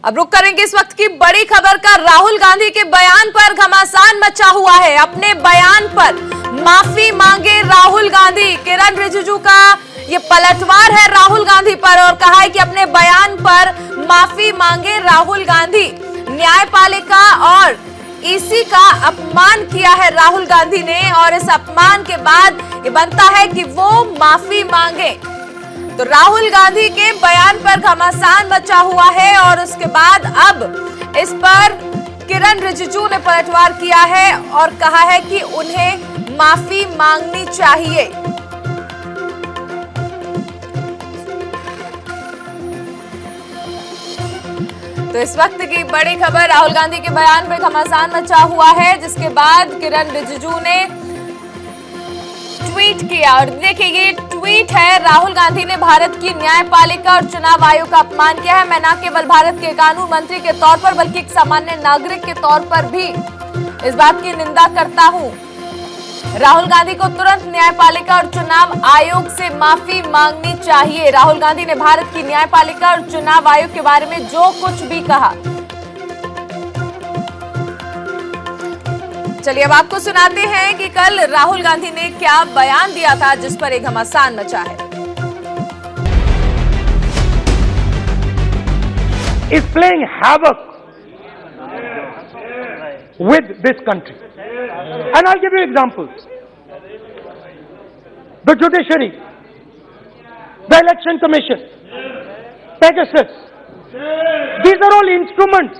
अब रुक करेंगे इस वक्त की बड़ी खबर का। राहुल गांधी के बयान पर घमासान मचा हुआ है। अपने बयान पर माफी मांगे राहुल गांधी। किरण रिजिजू का ये पलटवार है राहुल गांधी पर और कहा है कि अपने बयान पर माफी मांगे राहुल गांधी। न्यायपालिका और ईसी का अपमान किया है राहुल गांधी ने और इस अपमान के बाद ये बनता है कि वो माफी मांगे। तो राहुल गांधी के बयान पर घमासान मचा हुआ है और उसके बाद अब इस पर किरण रिजिजू ने पलटवार किया है और कहा है कि उन्हें माफी मांगनी चाहिए। तो इस वक्त की बड़ी खबर, राहुल गांधी के बयान पर घमासान मचा हुआ है, जिसके बाद किरण रिजिजू ने ट्वीट किया और देखिए ये ट्वीट है। राहुल गांधी ने भारत की न्यायपालिका और चुनाव आयोग का अपमान किया है। मैं न केवल भारत के कानून मंत्री के तौर पर बल्कि एक सामान्य नागरिक के तौर पर भी इस बात की निंदा करता हूं। राहुल गांधी को तुरंत न्यायपालिका और चुनाव आयोग से माफी मांगनी चाहिए। राहुल गांधी ने भारत की न्यायपालिका और चुनाव आयोग के बारे में जो कुछ भी कहा। चलिए अब आपको सुनाते हैं कि कल राहुल गांधी ने क्या बयान दिया था जिस पर एक घमासान मचा है। Is playing havoc with this country. And I'll give you examples. The judiciary, the election commission, Pegasus. These are all instruments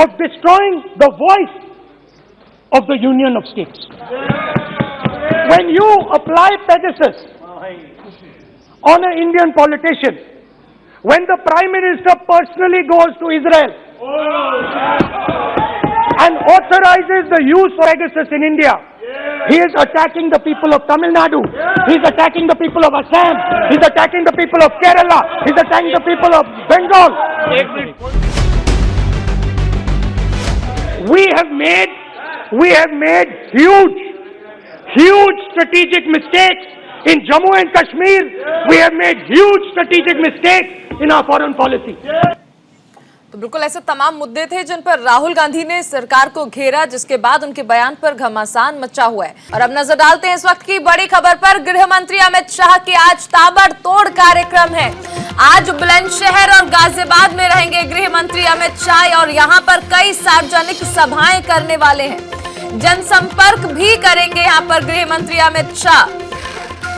of destroying the voice of the Union of States. When you apply Pegasus on an Indian politician, when the Prime Minister personally goes to Israel and authorizes the use of Pegasus in India, he is attacking the people of Tamil Nadu, he is attacking the people of Assam, he is attacking the people of Kerala, he is attacking the people of Bengal. We have made huge strategic mistakes in Jammu and Kashmir. We have made huge strategic mistakes in our foreign policy. तो बिल्कुल ऐसे तमाम मुद्दे थे जिन पर राहुल गांधी ने सरकार को घेरा, जिसके बाद उनके बयान पर घमासान मचा हुआ है। और अब नजर डालते हैं इस वक्त की बड़ी खबर पर। गृह मंत्री अमित शाह के आज ताबड़तोड़ कार्यक्रम है। आज बुलंदशहर और गाजियाबाद में रहेंगे गृह मंत्री अमित शाह और यहाँ पर कई सार्वजनिक सभाएं करने वाले हैं। जनसंपर्क भी करेंगे यहाँ पर गृह मंत्री अमित शाह।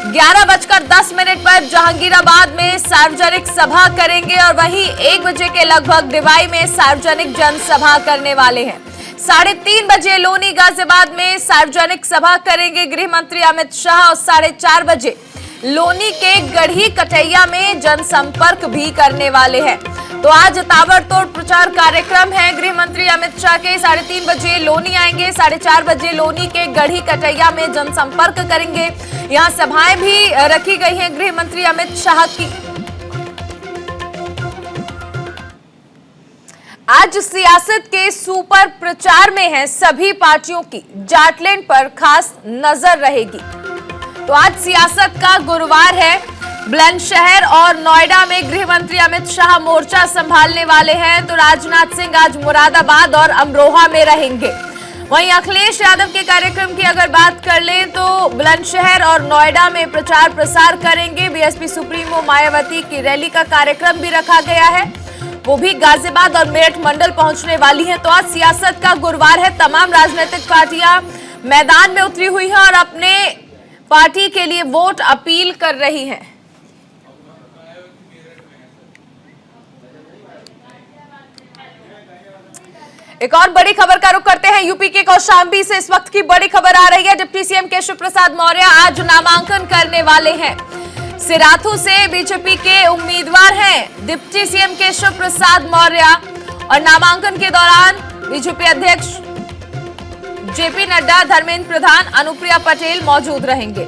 11:10 पर जहांगीराबाद में सार्वजनिक सभा करेंगे और वहीं 1 बजे के लगभग दिवाई में सार्वजनिक जनसभा करने वाले हैं। 3:30 बजे लोनी गाजियाबाद में सार्वजनिक सभा करेंगे गृह मंत्री अमित शाह और 4:30 बजे लोनी के गढ़ी कटैया में जनसंपर्क भी करने वाले हैं। तो आज ताबड़तोड़ प्रचार कार्यक्रम है गृह मंत्री अमित शाह के। 3:30 बजे लोनी आएंगे, 4:30 बजे लोनी के गढ़ी कटैया में जनसंपर्क करेंगे। यहाँ सभाएं भी रखी गई हैं गृह मंत्री अमित शाह की। आज सियासत के सुपर प्रचार में है सभी पार्टियों की। जाटलैंड पर खास नजर रहेगी। तो आज सियासत का गुरुवार है। बुलंदशहर और नोएडा में गृह मंत्री अमित शाह मोर्चा संभालने वाले हैं। तो राजनाथ सिंह आज मुरादाबाद और अमरोहा में रहेंगे। वहीं अखिलेश यादव के कार्यक्रम की अगर बात कर लें तो बुलंदशहर और नोएडा में प्रचार प्रसार करेंगे। बीएसपी सुप्रीमो मायावती की रैली का कार्यक्रम भी रखा गया है, वो भी गाजियाबाद और मेरठ मंडल पहुंचने वाली हैं। तो आज सियासत का गुरुवार है। तमाम राजनीतिक पार्टियां मैदान में उतरी हुई हैं और अपने पार्टी के लिए वोट अपील कर रही हैं। एक और बड़ी खबर का रुख करते हैं। यूपी के कौशाम्बी से इस वक्त की बड़ी खबर आ रही है। डिप्टी सीएम केशव प्रसाद मौर्य आज नामांकन करने वाले हैं। सिराथू से बीजेपी के उम्मीदवार हैं डिप्टी सीएम केशव प्रसाद मौर्य और नामांकन के दौरान बीजेपी अध्यक्ष जेपी नड्डा, धर्मेंद्र प्रधान, अनुप्रिया पटेल मौजूद रहेंगे।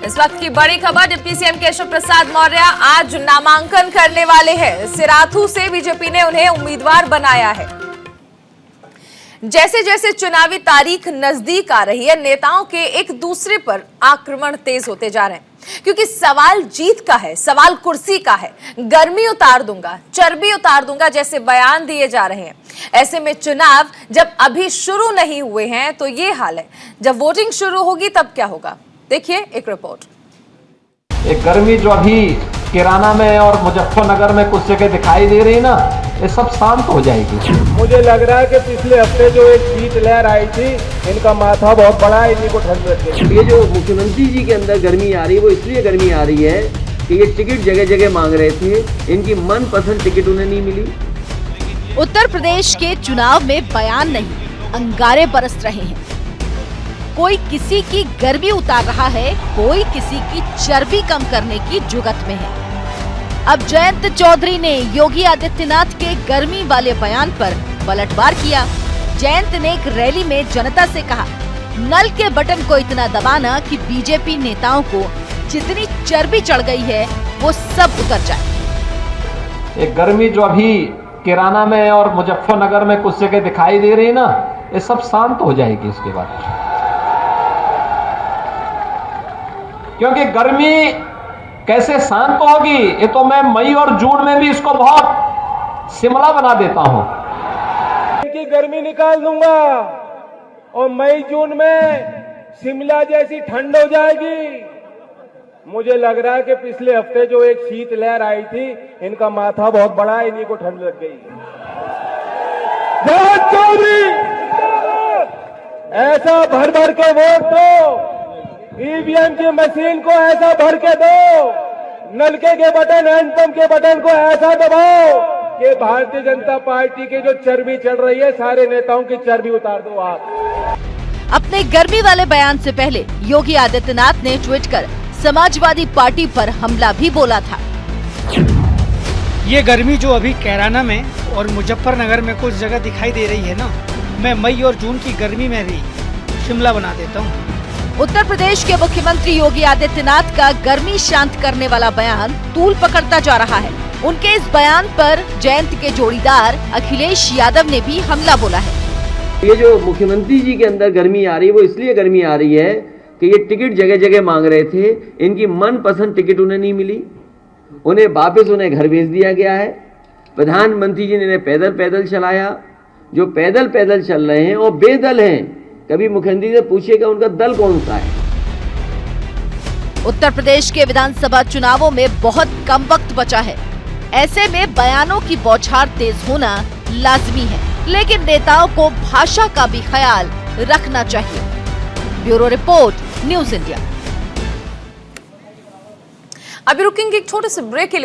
इस वक्त की बड़ी खबर, डिप्टी सीएम केशव प्रसाद मौर्य आज नामांकन करने वाले हैं। सिराथू से बीजेपी ने उन्हें उम्मीदवार बनाया है। जैसे जैसे चुनावी तारीख नजदीक आ रही है, नेताओं के एक दूसरे पर आक्रमण तेज होते जा रहे हैं। क्योंकि सवाल जीत का है, सवाल कुर्सी का है। गर्मी उतार दूंगा, चर्बी उतार दूंगा जैसे बयान दिए जा रहे हैं। ऐसे में चुनाव जब अभी शुरू नहीं हुए हैं तो ये हाल है। जब वोटिंग शुरू होगी तब क्या होगा, देखिए एक रिपोर्ट। एक गर्मी जो अभी किराना में और मुजफ्फरनगर में कुछ जगह दिखाई दे रही ना, ये सब शांत हो जाएगी। मुझे लग रहा है कि पिछले हफ्ते जो एक शीतलहर आई थी, इनका माथा बहुत बड़ा है, इन्हीं को ठंड लग गई। ये जो मुख्यमंत्री जी के अंदर गर्मी आ रही है वो इसलिए गर्मी आ रही है कि ये टिकट जगह जगह मांग रहे थे, इनकी मनपसंद टिकट उन्हें नहीं मिली। उत्तर प्रदेश के चुनाव में बयान नहीं, अंगारे बरस रहे हैं। कोई किसी की गर्मी उतार रहा है, कोई किसी की चर्बी कम करने की जुगत में है। अब जयंत चौधरी ने योगी आदित्यनाथ के गर्मी वाले बयान पर पलटवार किया। जयंत ने एक रैली में जनता से कहा, नल के बटन को इतना दबाना कि बीजेपी नेताओं को जितनी चर्बी चढ़ गई है वो सब उतर जाए। एक गर्मी जो अभी किराना में और मुजफ्फरनगर में कुछ जगह दिखाई दे रही ना, ये सब शांत हो जाएगी इसके बाद। क्योंकि गर्मी कैसे शांत होगी, ये तो मैं मई और जून में भी इसको बहुत शिमला बना देता हूं। इनकी गर्मी निकाल दूंगा और मई जून में शिमला जैसी ठंड हो जाएगी। मुझे लग रहा है कि पिछले हफ्ते जो एक शीतलहर आई थी, इनका माथा बहुत बड़ा है, इन्हीं को ठंड लग गई। जयंत चौधरी, ऐसा भर भर के वोट दो, ईवीएम की मशीन को ऐसा भर के दो, नलके के बटन, हैंडपंप के बटन को ऐसा दबाओ कि भारतीय जनता पार्टी की जो चर्बी चढ़ रही है, सारे नेताओं की चर्बी उतार दो आप। अपने गर्मी वाले बयान से पहले योगी आदित्यनाथ ने ट्वीट कर समाजवादी पार्टी पर हमला भी बोला था। ये गर्मी जो अभी कैराना में और मुजफ्फरनगर में कुछ जगह दिखाई दे रही है ना, मैं मई और जून की गर्मी में भी शिमला बना देता हूँ। उत्तर प्रदेश के मुख्यमंत्री योगी आदित्यनाथ का गर्मी शांत करने वाला बयान तूल पकड़ता जा रहा है। उनके इस बयान पर जयंत के जोड़ीदार अखिलेश यादव ने भी हमला बोला है। ये जो मुख्यमंत्री जी के अंदर गर्मी आ रही है वो इसलिए गर्मी आ रही है कि ये टिकट जगह जगह मांग रहे थे, इनकी मनपसंद टिकट उन्हें नहीं मिली, उन्हें वापस उन्हें घर भेज दिया गया है। प्रधानमंत्री जी ने इन्हें पैदल पैदल चलाया। जो पैदल पैदल चल रहे हैं और बेदल हैं, कभी मुख्यमंत्री से पूछिएगा उनका दल कौन सा है। उत्तर प्रदेश के विधानसभा चुनावों में बहुत कम वक्त बचा है। ऐसे में बयानों की बौछार तेज होना लाजमी है, लेकिन नेताओं को भाषा का भी ख्याल रखना चाहिए। Bureau report, news India. अभी रुकेंगे एक छोटे से ब्रेक के लिए।